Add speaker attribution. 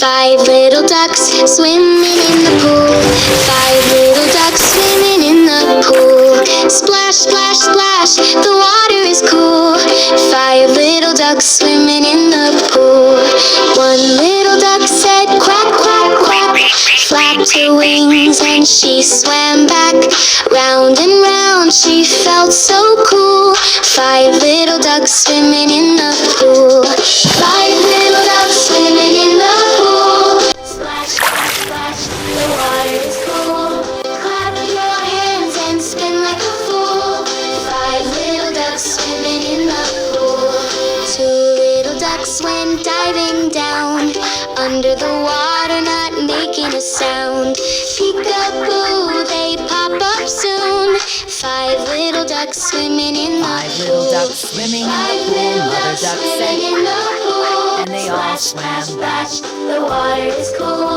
Speaker 1: Five little ducks swimming in the pool. Five little ducks swimming in the pool. Splash, splash, splash, the water is cool. Five little ducks swimming in the pool. One little duck said quack, quack, quack, flapped her wings and she swam back. Round and round she felt so cool. Five little ducks swimming in the pool. Five little ducks swimming in the pool. Splash, splash, splash, the water is cool. Clap your hands and spin like a fool. Five little ducks swimming in the pool. Two little ducks went diving down under the water, not making a sound. Peek-a-boo, they pop up soon. Five little ducks swimming in the
Speaker 2: Five little ducks swimming in the pool. Mother duck said,
Speaker 1: in the pool.
Speaker 2: and they all swam back.
Speaker 1: The water is cool.